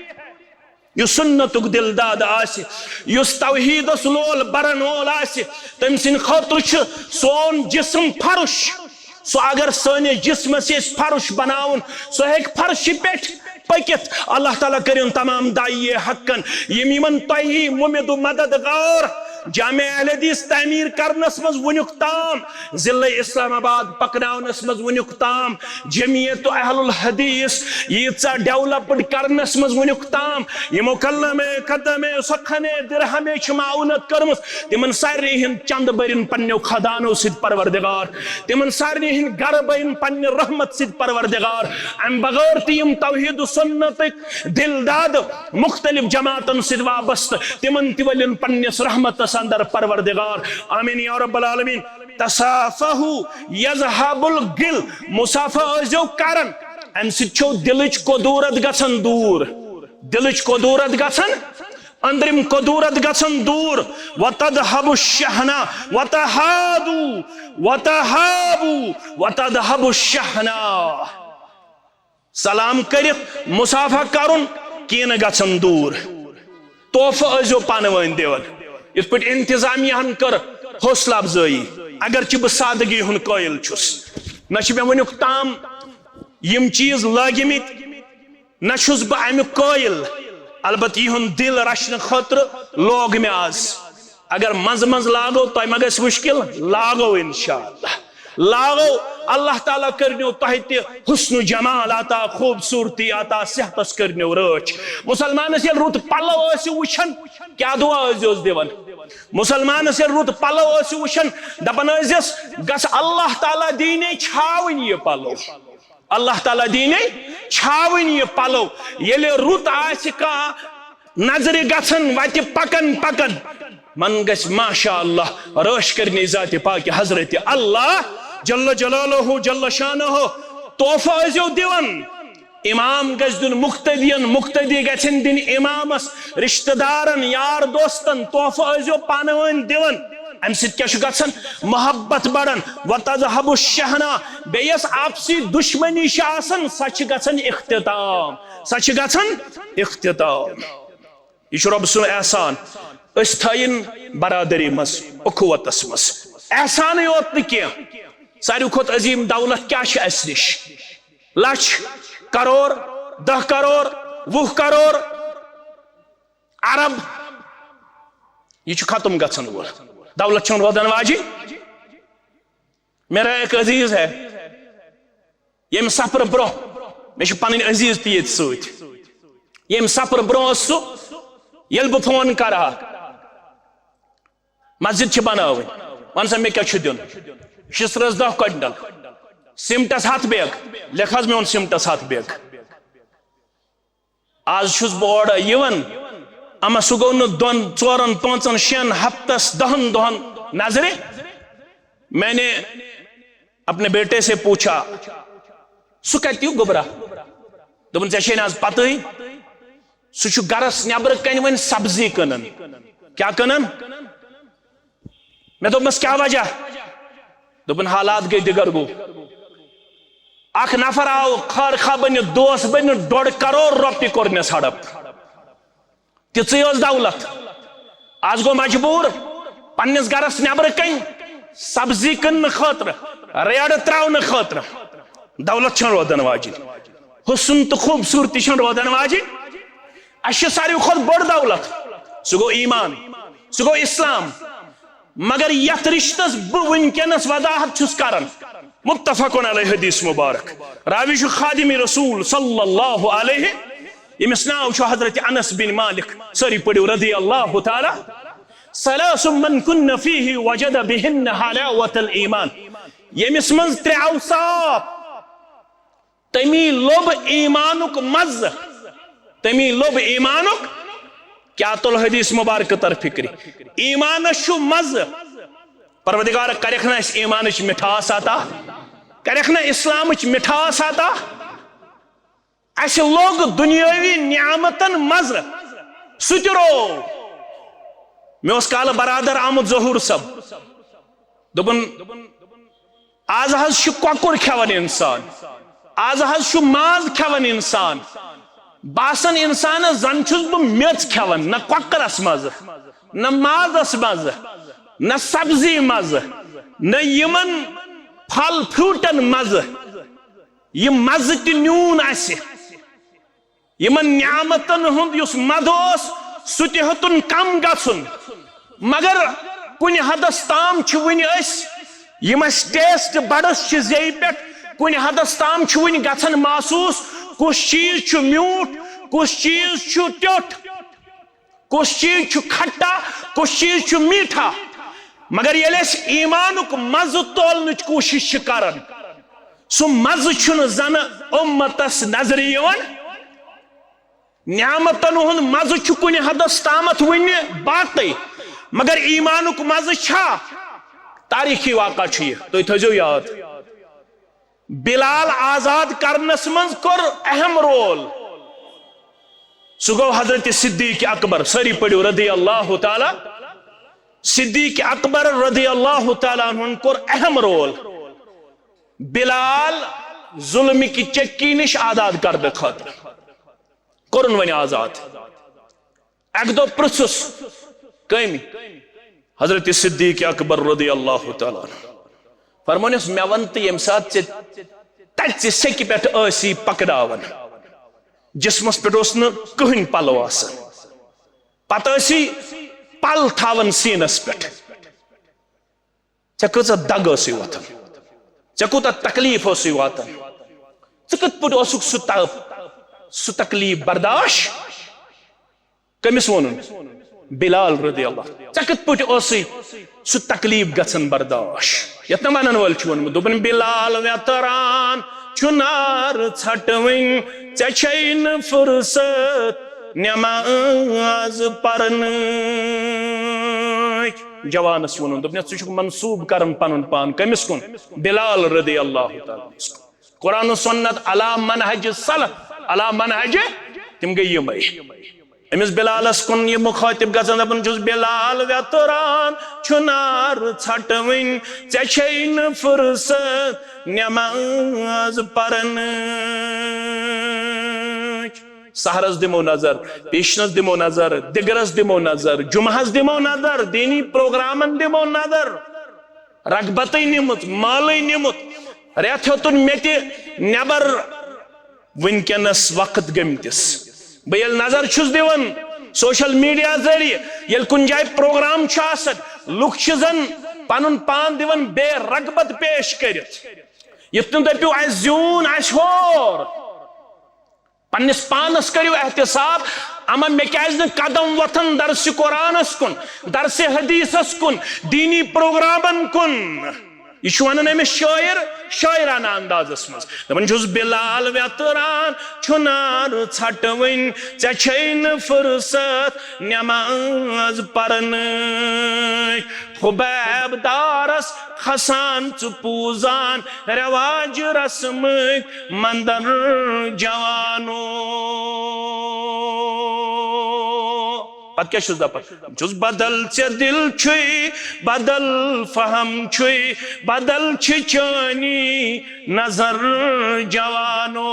یہ سنت دلداد آسی یس توحید لول برن وول آسی تم سن خاطر سون جسم فرش سو اگر سٲنِس جسمس فرش بناون سو ہیک فرش پٮ۪ٹھ پٔکِتھ اللہ تعالیٰ کٔرِن تمام داعیے حقن یم یمن تۄہہِ مُمِد و مددگار جامع اہل حدیث تعمیر کرنس مز ونیُک تام ضلع اسلام آباد پکناونس مز ونیُک تام جمعیت اہل الحدیث ییژاہ ڈیولپڈ کرنس مز ونیُک تام یمو کلمے قدمے سخنے درہمے چھ معاونت کرمز تمن سارنٕے ہٕنٛدۍ چند برین پننیو خدانو سۭتۍ پروردگار تمن سارنٕے ہٕنٛدۍ گرٕ برین پننہِ رحمت سۭتۍ پروردگار ام بغیر تہِ یم توحید و سنتٕکۍ دلداد مختلف جماعتن سۭتۍ وابستہٕ تمن تہِ ولن پننس رحمتس اندر پروردگار آمین یا رب العالمین تصافہو یذہب الغل مصافہ ازیو کرن ام سچو دلچ قدورت گژھن دور دلچ قدورت گژھن اندرم قدورت گژھن دور وتذهب الشحنہ وتذهب الشحنہ سلام کرت مصافہ کرن کین گژھن دور تحفہ ازیو پانوین دیون اس پہ انتظامیہ کر حوصلہ افزائی اگرچہ بہ سادگی ہن قائل چھس نہ چھ مےٚ ونیُک تام یم چیز لٲگمٕتۍ نہ چھس بہ امیُک قائل البتہ یہُنٛد دل رچھنہٕ خٲطرٕ لوگ مےٚ آز اگر منٛزٕ منٛزٕ لاگو تۄہہِ ما گژھِ مشکل لاگو انشاءاللہ لاگو اللہ تعالیٰ کرنیو تۄہہِ تہِ حسن و جمال عطا خوبصورتی عطا صحتس کرنیو رٲچھ مسلمانس ییٚلہِ رُت پلو ٲسِو وٕچھان کیا دعا ٲسۍزیوس دِوان مسلمانس ییٚلہِ رُت پلو ٲسِو وٕچھان دپان ٲسۍزیس گژھ اللہ تعالیٰ دیٖنے چھاوٕنۍ یہِ پلو اللہ تعالیٰ دیٖنے چھاوٕنۍ یہِ پلو ییٚلہِ رُت آسہِ کانٛہہ نظرِ گژھان وتہِ پکن پکن من گژھِ ماشاء اللہ رٲچھ کرنی ذاتِ پاکہِ حضرت اللہ جل جلالہ جل شانہ تحفہ ٲسۍزیو دِوان امام گژھِ دیُن مقتدین مقتدی گژھن دِنۍ امامس رشتہ دارن یار دوستن تحفہ ٲسۍزیو پانہٕ ؤنۍ دِوان ام سید کیا گژھان محبت بڑھان وتذهب الشحناء بیس آپسی دشمنی آسان سا گژھان اختتام سا گژھان اختتام یہ رب سن احسان اس تھائن برادری مز اخوتس مز احسان یوت نہ کی ساروی کھت عظیم دولت کیا اس نش لچھ کروڑ 10 کروڑ 20 کروڑ عرب یہ ختم گژھن وول دولت چھن روزن واجی میرا ایک عزیز ہے یم سفر برو میں پن عزیز تیت ست یم سفر برو سہ یل بہ فون کرا مسجد بناو ون سا مے کیا دن شسرس 10 کوئنٹل سمٹس 7 بیگ لکھ حظ میون سمٹس 7 بیگ آز چھس بہ اور یون اما سہ گو نا 2 4 5 6 ہفتس 10 دہن نظر میں نے اپنے بیٹے سے پوچھا سہ کتیو گوبرا دپن ژے آز پتہ سہ گرس نبر کن ون سبزی کنن کیا کنن میں دوپمس کیا وجہ دوپن حالات گئی دگر گو اخ نفر آو خیر خواہ بنت دوست بنت 1.5 کروڑ رۄپیہِ کورنس ہڑپ تیژٕے ٲس دولت آز گو مجبور پننس گرس نبر کن سبزی کن خاطر ریڑ تراؤن خاطر دولت چھن روزن واجن حسن تو خوبصورتی چھن روزن واجن اس ساروی کھۄتہٕ بٔڑ دولت سہ گو ایمان سہ گو اسلام مگر یت رشتس بہ ونکس وضاحت چھس کران متفق علیہ حدیث مبارک راوی چھ خادم رسول صلی اللہ علیہ یمس ناو چھ حضرت انس بن مالک سری پڑھو رضی اللہ تعالی ثلاث من کن فیہ وجد بہن حلاوة الایمان یمس من 3 اوصاف تمی لب ایمانک مز تمی لب ایمانک کیا تل حدیث مبارک تر فکری ایمانش چھو مز پروردگار کرکھ نا اس ایمانش مٹھاس آتا کرکھ نا اسلامش مٹھاس آتا اس لوگ دنیاوی نعمتن مز سترو میں اس کال برادر آمد ظہور سب دبن آز حض چھو کوکر کھیون انسان آز حض چھو ماز کھیون انسان باسن انسان زن چھس بہ میچ کھیون نہ کوکرس مز نہ مازس مز نہ سبزی مز نہ یمن پھل فروٹن مز یہ مز تہ نیون اس یمن نعمتن ہند یس مدوس سہ تہ ہتن کم گژھن مگر کن حدس تام چھ ون اس یمس ٹیسٹ بڑس چھ زی پٹ کن حدس تام چھ ون گژھن محسوس کس چیز چھ میوٹ کس چیز چھ ٹیوٹ کس چیز چھ کھٹا کس چیز چھ میٹھا مگر یل اس ایمانک مز تولنچ کوشش کرن سو مز چھن زن امتس نظر یوان نعمتن ہند مز چھ کن حدس تامت ون باقی مگر ایمانک مز چھا تاریخی واقعہ چھ یہ تو تھزو یاد بلال آزاد کرنس منز کر اہم رول سہ گو حضرت صدیق اکبر سری پڑھو رضی اللہ تعالی صدیق اکبر رضی اللہ تعالیٰ عنہ کور اہم رول بلال ظلم کی چکی نش آزاد کردہ خاطر کرن ون آزاد ایک دو پرسس کمی حضرت صدیق اکبر رضی اللہ تعالیٰ عنہ فرمونس میں ونت یم سات تچ سیک پہ اسی پکڑاون جسمس پہ کہن پلو آسان پتہ اسی پل تھاون سینس پہ ژے کۭژاہ دگ ٲسٕے وۄتھان ژے کوٗتاہ تکلیف ٲسٕے واتان ژٕ کِتھ پٲٹھۍ اوسُکھ سُہ تکلیف برداشت کٔمِس ووٚنُن بلال رضی اللہ ژے کِتھ پٲٹھۍ اوسٕے سُہ تکلیف گژھان برداشت یتھ نہٕ ونن وٲلۍ چھُ ووٚنمُت دوٚپُن بلال ویتران چھُ نار ژھٹوٕنۍ ژےٚ چھے نہٕ فرصت نماز پرن جوانس ونن دپنس ژٕ چھُکھ منسوب کرن پنن پان کمس کن بلال رضی اللہ تعالی قرآن و سنت علی منہج صلح علی منہج تم گئی یمے امس بلالس کن یہ مخاطب گژھان دپان چھُس بلال ویتران چھُنار ژھٹوٕنۍ ژےٚ چھے نہٕ فرصت نماز پرنٕچ سحرس دمو نظر پیشنس دمو نظر دگرس دمو نظر جمعہس دمو نظر دینی پروگرامن دمو نظر رغبتٕے نمت مالٕے نمت رٮ۪تھ ہیوٚتُن مےٚ تہِ نٮ۪بر وٕنکٮ۪نس وقت گٔمتِس بہٕ ییٚلہِ نظر چھُس دِوان سوشل میڈیا ذریعہ ییٚلہِ کُنہِ جایہِ پروگرام چھُ آسان لُکھ چھِ زن پنُن پان دِوان بے رغبت پیش کٔرِتھ یِتھ نہٕ دٔپِو اَسہِ زیوٗن اَسہِ ہور پننس پانس کٔرِو احتساب اما مےٚ کیازِ نہٕ قدم وۄتھان درسِ قرآنس کُن درسِ حدیثس کُن دیٖنی پروگرامن کُن یہ چھُ ونان أمِس شٲعر شاعرانہ اندازس منٛز دپان چھُس بلال ویتران چھُنار ژھٹوٕنۍ ژےٚ چھے نہٕ فرصت نماز پرنٕچ حُبیب دارس کھسان ژٕ پوٗزان رٮ۪واج رسمٕکۍ منٛدر جوانو پتہٕ کیٛاہ چھُس دپان چھُس بدل ژےٚ دل چھُے بدل فہم چھُے بدل چھِ چٲنی نظر جوانو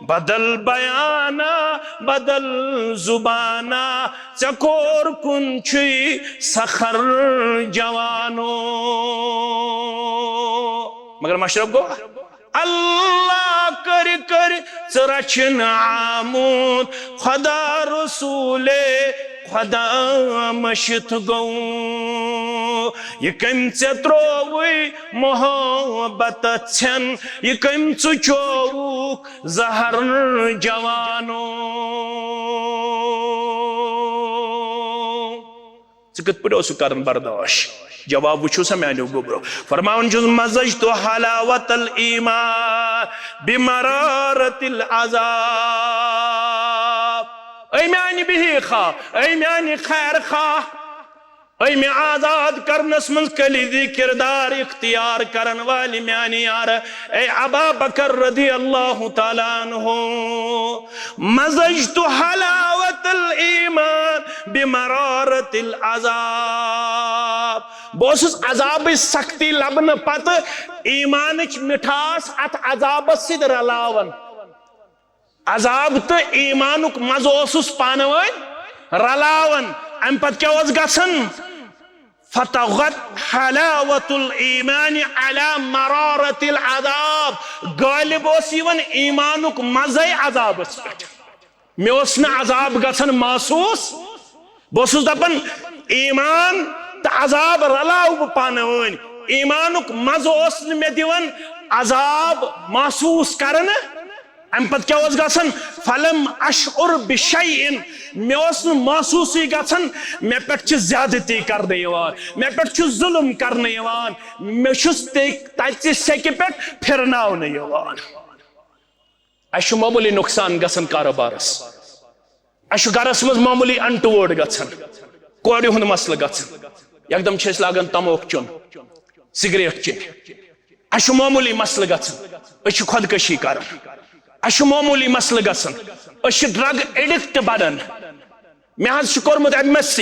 بدل بیانہ بدل زبانہ ژےٚ کور کُن چھُے سخر جوانو مگر مشرف گوٚو اللہ کر کر ژٕ رچھن آمُت خدا رسول خدا مشت گوٚو یہِ کٔمۍ ژےٚ ترٛووُے محبت ژھٮ۪ن یہِ کٔمۍ ژٕ چووُکھ زہر جوانو ژٕ کِتھ پٲٹھۍ اوسُکھ کران برداش جواب وچھو سا میانیو گوبرو فرماون چھُس مزجت حلاوت الایمان بمرارت العذاب اے میانی بہی خواہ اے میانی خیر خواہ اے میں آزاد کرنس من کلیدی کردار اختیار کرن والی میانی یار اے ابا بکر رضی اللہ تعالیٰ عنہ مزجت حلاوت الایمان بمرارت العذاب بوسس عذاب سختی لبن پت ایمانچ مٹھاس ات عذاب سید رلاون عذاب تو ایمانک مز اوسس پانوین رلاون ام پت کیا اوس گژھان فتغت حلاوت الایمان على مرارت العذاب غالب اوس یوان ایمانک مزے عذابس پہ مے اوس نہ عذاب گژھان محسوس بوسس دپان ایمان تو عذاب رلاو بہ پانوین ایمانک مز اوس نہ مے دیوان عذاب محسوس کرن ام پت کیا اوس گژھان فلم اشعر بشیء مے اوس نہ محسوسی گژھان مے پٮ۪ٹھ چھِ زیادتی کرنہٕ یوان مے پٮ۪ٹھ چھُ ظلم کرنہٕ یوان مے چھُس تتہِ سیٚکہِ پٮ۪ٹھ پھرناونہٕ یوان اسہِ چھُ معموٗلی نۄقصان گژھان کارٕبارس اسہِ چھُ گرس منٛز معموٗلی انٹوٲڑ گژھان کورِ ہُنٛد مسلہٕ گژھان یکدم چھِ أسۍ لاگان تموک چیوٚن سگریٹ چیٚنۍ اسہِ چھُ معموٗلی مسلہٕ گژھان أسۍ چھِ خۄدکٔشی کران اسہِ چھُ معموٗلی مسلہٕ گژھان أسۍ چھِ ڈرگ ایڈکٹ بنان مےٚ حظ چھُ کوٚرمُت MSc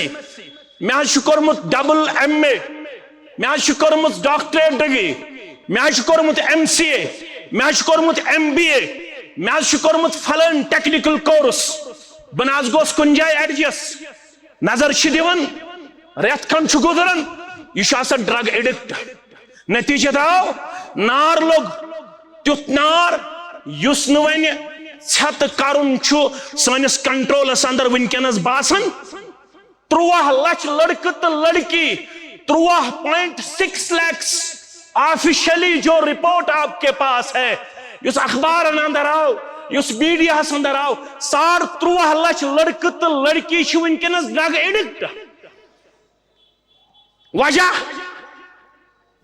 مےٚ حظ چھُ کوٚرمُت AA مےٚ حظ چھُ کوٚرمُت ڈاکٹریٹ ڈگری مےٚ حظ چھُ کوٚرمُت MCA مےٚ حظ چھُ کوٚرمُت MBA مےٚ حظ چھُ کوٚرمُت فلٲنۍ ٹیکنیکل کورس بہٕ نہ حظ گوس کُنہِ جایہِ ایڈجسٹ نظر چھِ دِوان رٮ۪تھ کھنڈ چھُ گُزران یہِ چھُ آسان ڈرگ ایڈکٹ نتیجہ آو نار لوٚگ تیُتھ نار یُس نہٕ وۄنۍ ژھٮ۪تہٕ کرُن چھُ سٲنِس کنٹرولس اندر وٕنکٮ۪نس باسان 13 لچھ لڑکہٕ تہٕ لڑکی 13.6 lakhs آفیشلی جو رپورٹ آپ کے پاس ہے یُس اخبارن اندر آو یُس میڈیاہس اندر آو 13.5 لچھ لڑکہٕ تہٕ لڑکی چھِ وٕنکٮ۪نس ڈرگ ایڈکٹ وجہ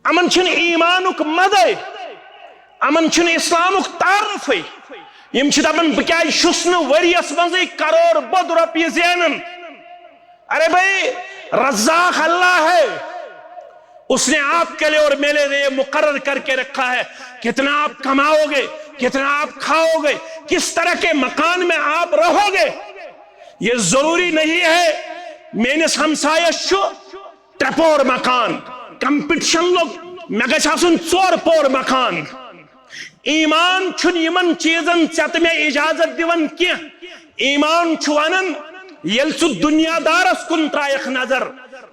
امن چھُنہٕ ایمانُک مدے امن چھُنہٕ اسلامُک تعارفے یم چھِ دپان بہٕ کیازِ چھُس نہٕ ؤریس منٛزٕے کرور بوٚد رۄپیہِ زینان ارے بھائی رزاق اللہ ہے اس نے آپ کے لیے اور میرے لیے مقرر کر کے رکھا ہے کتنا آپ کماؤ گے کتنا آپ کھاؤ گے, کس طرح کے مکان میں آپ رہو گے. یہ ضروری نہیں ہے میانس ہمسایس ترپور مکان, کمپٹیشن لوگ مے گژھِ آسُن 4 پور مکان. ایمان چھُنہٕ یمن چیزن ژےٚ مے اجازت دِوان کینٛہہ. ایمان چھُ ونان ییٚلہِ ژٕ دنیا دارس کُن ترایکھ نظر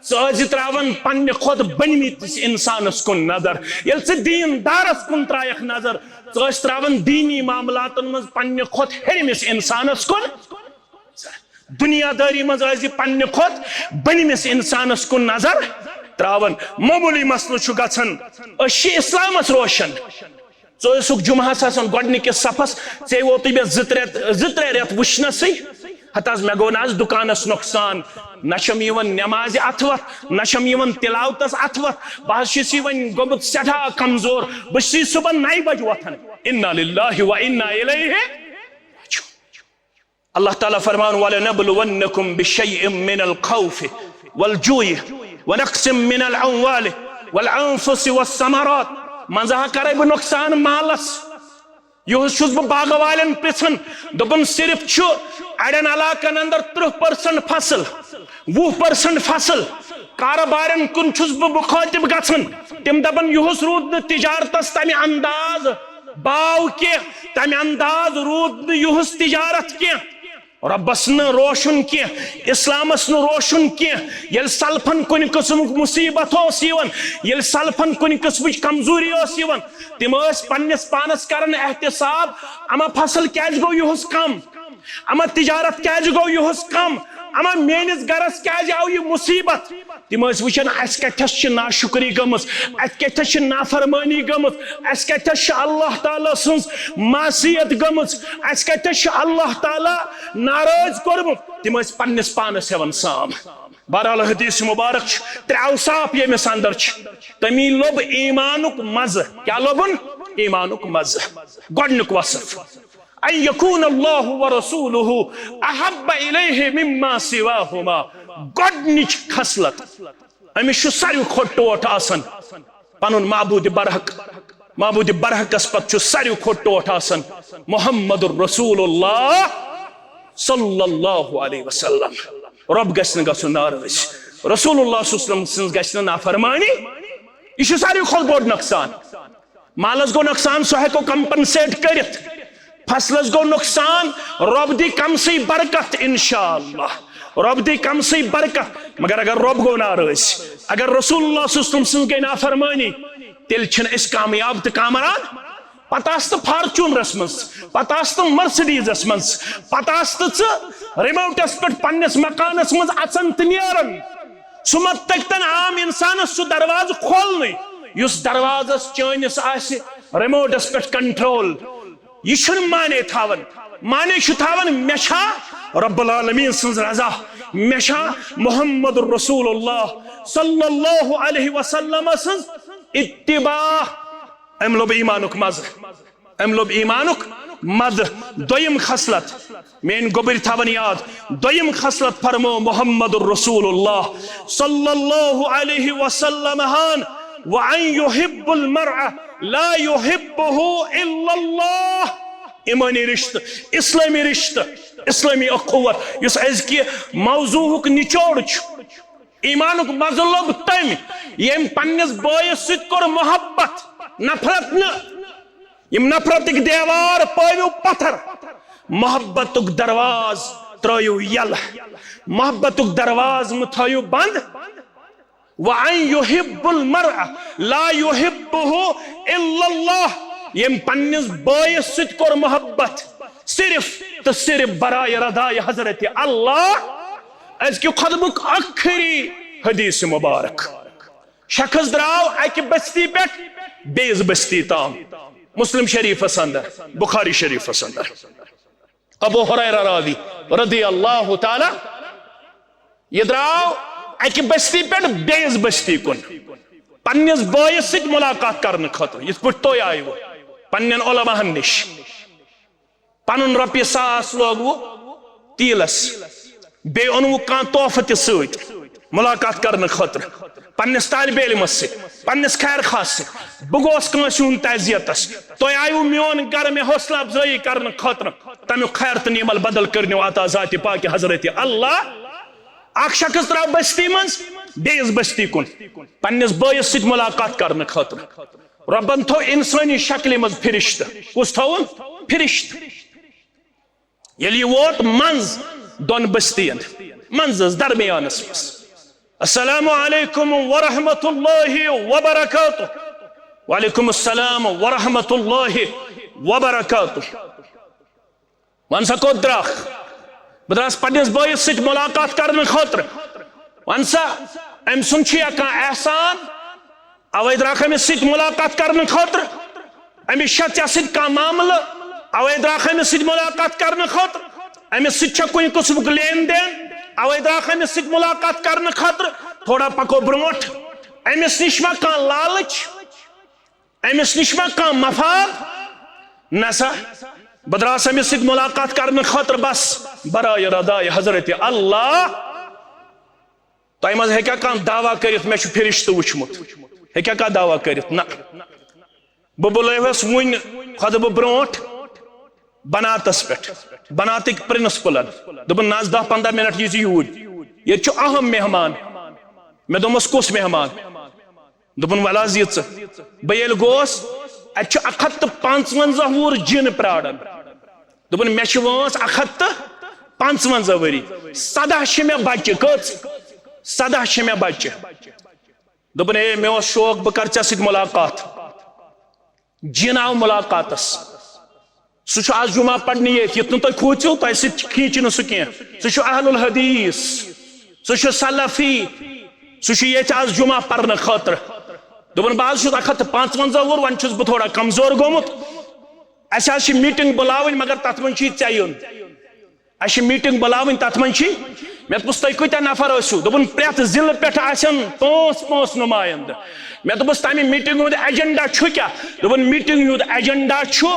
ژٕ ٲسۍ تراوان پننہِ کھۄتہٕ بٔنمٕتِس انسانس کُن نظر. ییٚلہِ ژٕ دیٖن دارس کُن ترایکھ نظر ژٕ ٲسۍ تراوان دیٖنی معاملاتن منٛز پننہِ کھۄتہٕ ہیٚرمِس انسانس کُن. دنیا داری مز پنہ کھت بنمس انسانس کن نظر تراون. معمولی مسئلہ چھ گژھان أسۍ چھِ اسلامس روشن. ژٕ ٲسُکھ جمعہس آسان گۄڈنِکِس صفس ژےٚ ووتُے مےٚ 2-3 رٮ۪تھ وٕچھنسٕے ہتہٕ حظ مےٚ گوٚو نہ حظ دُکانس نۄقصان, نہ چھم یِوان نٮ۪مازِ اَتھٕ وتھ نہ چھم یِوان تلاوتس اَتھٕ وتھ, بہٕ حظ چھُس وۄنۍ گوٚمُت سٮ۪ٹھاہ کمزور, بہٕ چھُسے صبحن 9 بجہِ وۄتھان. اِنَّا لِلَّهِ وَإِنَّا إِلَيْهِ. اللہ تعالیٰ فرمان وَلَنَبْلُوَنَّكُمْ بِشَيْءٍ مِّنَ الْخَوْفِ وَالْجُوعِ وَنَقْصٍ مِّنَ الْأَمْوَالِ وَالْأَنفُسِ وَالثَّمَرَاتِ. منٛزٕ کرے بہٕ نۄقصان مالس. یہُس چھُس بہٕ باغہٕ والٮ۪ن پرژھان دوٚپُن صرف چھُ اڑٮ۪ن علاقن اندر 30% فصل 20% فصل. کارٕبارٮ۪ن کُن چھُس بہٕ مُخٲطِب گژھان تِم دپان یہُس روٗد نہٕ تجارتس تمہِ انداز باو کینٛہہ, تمہِ انداز روٗد نہٕ یہُس تجارت کینٛہہ. ربس نہ روشن کی, اسلامس نہ روشن کی. یل سلفن کن قسمک مصیبت اوس یوان, یل سلفن کن قسمچ کمزوری اوس یوان, تم ٲسۍ پننس پانس کرن احتساب اما فصل کیازِ گوٚو یہُس کم, اما تجارت کیازِ گوٚو یہُس کم, اما میٲنِس گرس کیازِ آو یہ مصیبت. تم ٲسۍ وٕچھان اسہِ کتھس چھِ ناشکری گٔمٕژ, اسہِ کتھس چھِ نافرمٲنی گٔمٕژ, اسہِ کتھس چھِ اللہ تعالیٰ سٕنٛز معصیت گٔمٕژ, اسہِ کتھس چھِ اللہ تعالیٰ ناراض کوٚرمُت. تم ٲسۍ پننس پانس ہٮ۪وان سام. بہرحال حدیث مبارک چھُ 3 اوصاف ییٚمِس اندر چھِ. تمی لوٚب ایمانُک مزٕ. کیٛاہ لوٚبُن؟ ایمانُک مزٕ. گۄڈنیُک وصف ان یکون اللہ ورسولہ احب الیہ مما سواہما. گۄڈنِچ خصلت أمِس چھُ ساروی کھۄتہٕ ٹوٹھ آسان پنُن معبوٗدِ برحق. معبوٗدِ برحقس پتہٕ چھُ ساروی کھۄتہٕ ٹوٹھ آسان محمد رسول اللہ صلی اللہ علیہ وسلم. رب گژھِ نہٕ گژھُن ناراض, رسول اللہ صلی اللہ علیہ وسلم سٕنٛز گژھِ نہٕ نافرمٲنی. یہ چھُ ساروی کھۄتہٕ بوٚڑ نۄقصان. مالس گوٚو نۄقصان سُہ ہٮ۪کو کمپنسیٹ کٔرِتھ, فصلس گوٚو نۄقصان رۄب دی کمسٕے برکت انشاءاللہ, رب دی کمسٕے برکت. مگر اگر رب گوٚو ناراض, اگر رسول اللہ صلی اللہ علیہ وسلم سٕنٛز گٔے نافرمٲنی, تیٚلہِ چھِنہٕ أسۍ کامیاب تہٕ کامران. پتہٕ آس تہٕ فارچوٗنرس منٛز, پتہٕ آس تہٕ مرسڈیٖزس منٛز, پتہٕ آس تہٕ ژٕ رِموٹس پٮ۪ٹھ پننس مکانس منٛز اژان تہٕ نیران. سُہ مہ تٔکتن عام انسانس سُہ دروازٕ کھولنٕے یُس دروازس چٲنِس آسہِ رِموٹس پٮ۪ٹھ کنٹرول. یہ چھُنہٕ مانے تھاوان. مانے چھُ تھاوان مےٚ چھا رب العالمین سٕنٛز رضا, مےٚ چھا محمد رسول اللہ صلی اللہ علیہ وسلم سٕنٛز اتباع. أمۍ لوٚب ایمانُک مزٕ, أمۍ لوٚب ایمانُک مزٕ. دوٚیِم خصلت میٲنۍ گوٚبٕرۍ تھاوان یاد, دوٚیِم خصلت فرمو محمد رسول اللہ صلی اللہ علیہ وسلم ہان وَأَن يُحِبُّ الْمَرْءَ لَا يُحِبُّهُ إِلَّا اللَّهُ. ایمانی رشتہ, اسلامی رشتہ, اسلامی اخوت یُس أزکہِ موضوعُک نچوڑ چھُ. ایمانُک مزٕ لوٚب تٔمۍ ییٚمۍ پننِس بٲیِس سۭتۍ کوٚر محبت, نفرت نہٕ. یِم نفرتٕکۍ دیوار پٲوِو پتھر, محبتُک درواز ترٲیِو یلہٕ, محبتُک درواز مہٕ تھٲیِو بنٛد. وَأَن يُحِبُّ الْمَرْءَ لَا يُحِبُّهُ إِلَّا اللَّهُ. یِم پننِس بٲیِس سۭتۍ کوٚر محبت صرف تہٕ صرف برائے رضائے حضرت اللہ. أزکہِ خطبُک ٲخری حدیث مبارک. شخص درٛاو اکہِ بستی پٮ۪ٹھ بیٚیِس بستی تام, مسلم شریفس اندر, بخاری شریفس اندر. ابو ہریرہ راوی رضی اللہ تعالی یہ درٛاو اکہِ بستی پٮ۪ٹھ بیٚیِس بستی کُن پننِس بٲیِس سۭتۍ ملاقات کرنہٕ خٲطرٕ, یِتھ پٲٹھۍ تُہۍ آیوٕ پننٮ۪ن علماہن نِش. پنُن رۄپیہِ 100 لوگوٕ تیٖلس, بیٚیہِ اوٚنوٕ کانٛہہ تحفہٕ تہِ سۭتۍ, ملاقات کرنے خاطر پنس طالب علمس سے پنس خیر خاص سے بہ گوس کنس یون تعزیتس تھی آیو میون گھر میں حوصلہ افزائی کرنے خاطر تمیک خیر تو نیمل بدل کرنو عطا ذات پاک حضرت اللہ اخ شخص تراو بستی مز بیس بستی کن پنس بٲیس سۭتۍ ملاقات کرنے خاطر ربن تھو انسانی شکل مز فرشت کس تھون فرشت یلی یہ ووت منز دون بستین منزس درمیانس مز السلام علیکم ورحمۃ اللہ وبرکاتہ وعلیکم السلام ورحمۃ اللہ وبرکاتہ ون سا کوت دراخ بہ دراس پنس بٲیس سۭتۍ ملاقات کرنے خاطر ون سا ام سن چھیا کانٛہہ احسان اوے دراخ امس سۭتۍ ملاقات کرنے خاطر امس چھا ژےٚ سۭتۍ کانٛہہ معاملہٕ اوے دراخ امس سۭتۍ ملاقات کرنے خاطر امس سۭتۍ چھا کُنہِ قٕسمُک لین دین اوے دراخ امس سۭتۍ ملاقات کرنے خاطر تھوڑا پکو برونٹھ امس نش ما کانٛہہ لالچ امس نش ما کانٛہہ مفاد نسا بہ دراس امس سۭتۍ ملاقات کرنے خاطر بس برائے رضائے حضرت اللہ تۄہہِ منٛز ہیٚکیٛاہ کانٛہہ دعویٰ کٔرِتھ مےٚ چھُ فرشتہٕ وٕچھمُت ہیٚکیٛاہ کانٛہہ دعویٰ کٔرِتھ نہ بہٕ بُلٲوہس وٕنۍ کھۄتہٕ بہٕ برونٹھ بناتس پٮ۪ٹھ بناتٕکۍ پرنسپلن دوٚپُن نہ حظ 10-15 منٹ یی زِ یوٗرۍ ییٚتہِ چھُ اہم مہمان مےٚ دوٚپمس کُس مہمان دوٚپُن وَلہٕ حظ یہِ ژٕ بہٕ ییٚلہِ گوس اَتہِ چھُ 155 وُہُر جِن پرٛاران دوٚپُن مےٚ چھِ وٲنٛس 155 ؤری 17 چھِ مےٚ بچہِ کٔژ 17 چھِ مےٚ بچہِ دوٚپُن ہے مےٚ اوس شوق بہٕ کرٕ ژےٚ سۭتۍ ملاقات جِن آو ملاقاتس سُہ چھُ آز جمعہ پرنہِ ییٚتہِ یُتھ نہٕ تُہۍ کھوٗژِو تۄہہِ سۭتۍ کھیٖنچہِ نہٕ سُہ کینٛہہ سُہ چھُ اہل الحدیث سُہ چھُ سلفی سُہ چھُ ییٚتہِ آز جمعہ پرنہٕ خٲطرٕ دوٚپُن بہٕ حظ چھُس 155 وُہُر وۄنۍ چھُس بہٕ تھوڑا کمزور گوٚمُت اَسہِ حظ چھِ میٖٹِنٛگ بُلاوٕنۍ مگر تتھ منٛز چھُے ژےٚ یُن اَسہِ چھِ میٖٹِنٛگ بُلاوٕنۍ تتھ منٛز چھُے مےٚ دوٚپُس تُہۍ کۭتیاہ نفر ٲسِو دوٚپُن پرٛٮ۪تھ ضلعہٕ پٮ۪ٹھ آسن 5 نُمایندٕ مےٚ دوٚپُس تمہِ میٖٹِنٛگ ہُنٛد ایجنڈا چھُ کیٛاہ دوٚپُن میٖٹِنٛگ ہُنٛد ایجنڈا چھُ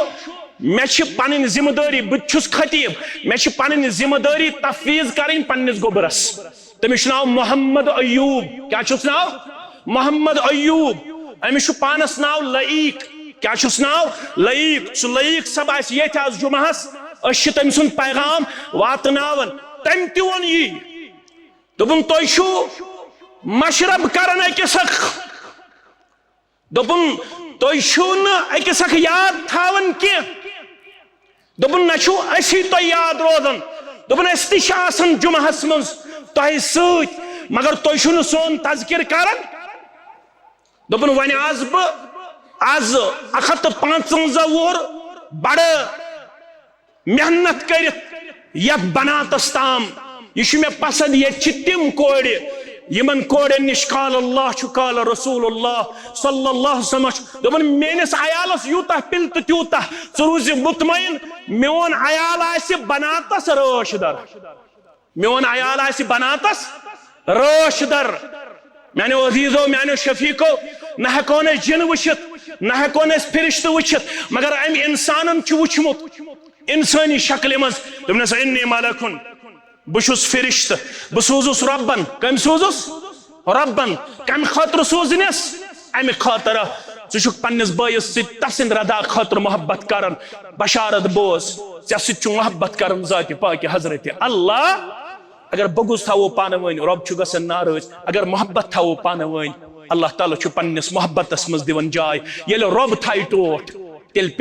مےٚ چھِ پنٕنۍ ذمہٕ دٲری بہٕ تہِ چھُس خطیب مےٚ چھِ پنٕنۍ ذمہٕ دٲری تفویض کرٕنۍ پننِس گوٚبرس تٔمِس چھُ ناو محمد ایوب کیٛاہ چھُس ناو محمد ایوب أمِس چھُ پانس ناو لعیق کیٛاہ چھُس ناو لعیق سُہ لعیق صٲب آسہِ ییٚتہِ آز جمعہس أسۍ چھِ تٔمۍ سُنٛد پیغام واتناوان تٔمۍ تہِ ووٚن یی دوٚپُن تُہۍ چھُو مشرب کران أکِس اکھ دوٚپُن تُہۍ چھُو نہٕ أکِس اکھ یاد تھاوان کینٛہہ دوٚپُن نہ چھُو أسی تۄہہِ یاد روزان دوٚپُن أسۍ تہِ چھِ آسان جمعہس منٛز تۄہہِ سۭتۍ مگر تُہۍ چھُو نہٕ سون تذکر کران دوٚپُن وۄنۍ آس بہٕ آز 155 وُہُر بڑٕ محنت کٔرِتھ یتھ بناتس تام یہ چھُ مےٚ پسند ییٚتہِ چھِ تِم کورِ یمن کورٮ۪ن نِش قال اللہ چھُ قال رسول اللہ صلی اللہ علیہ وسلم چھُ دوٚپُن میٲنِس عیالس یوٗتاہ پِل تہٕ تیوٗتاہ ژٕ روٗزِ مطمعین میون عیال آسہِ بناتس رٲچھ در میون عیال آسہِ بناتس رٲچھ در میانیو عزیزو میانیو شفیقو نہ ہیٚکون أسۍ جِن وٕچھِتھ نہ ہیٚکون أسۍ فرشتہٕ وٕچھِتھ مگر امہِ انسانن چھُ وٕچھمُت انسٲنی شکلہِ منٛز دوٚپنس انی ملکُن بہٕ چھُس فرشتہٕ بہٕ سوٗزُس رۄبن کٔمۍ سوٗزُس رۄبن کمہِ خٲطرٕ سوٗزنس امہِ خٲطرٕ ژٕ چھُکھ پننِس بٲیِس سۭتۍ تسٕنٛدِ رضا خٲطرٕ محبت کران بشارت بوز ژےٚ سۭتۍ چھُ محبت کران ذاتِ پاکہِ حضرت اللہ اگر بغض تھاوو پانہٕ ؤنۍ رۄب چھُ گژھان ناراض اگر محبت تھاوو پانہٕ ؤنۍ اللہ تعالیٰ چھُ پننِس محبتس منٛز دِوان جاے ییٚلہِ رۄب تھایہِ ٹوٹھ تیٚلہِ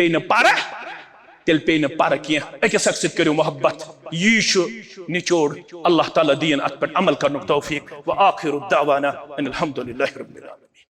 پیٚیہِ نہٕ پرٕ کینٛہہ أکِس اکھ سۭتۍ کٔرِو محبت یی چھُ نچوڑ اللہ تعالیٰ دِیِن اتھ پٮ۪ٹھ عمل کرنُک توفیٖق وآخر دعوانا ان الحمدُ للہ رب العالمین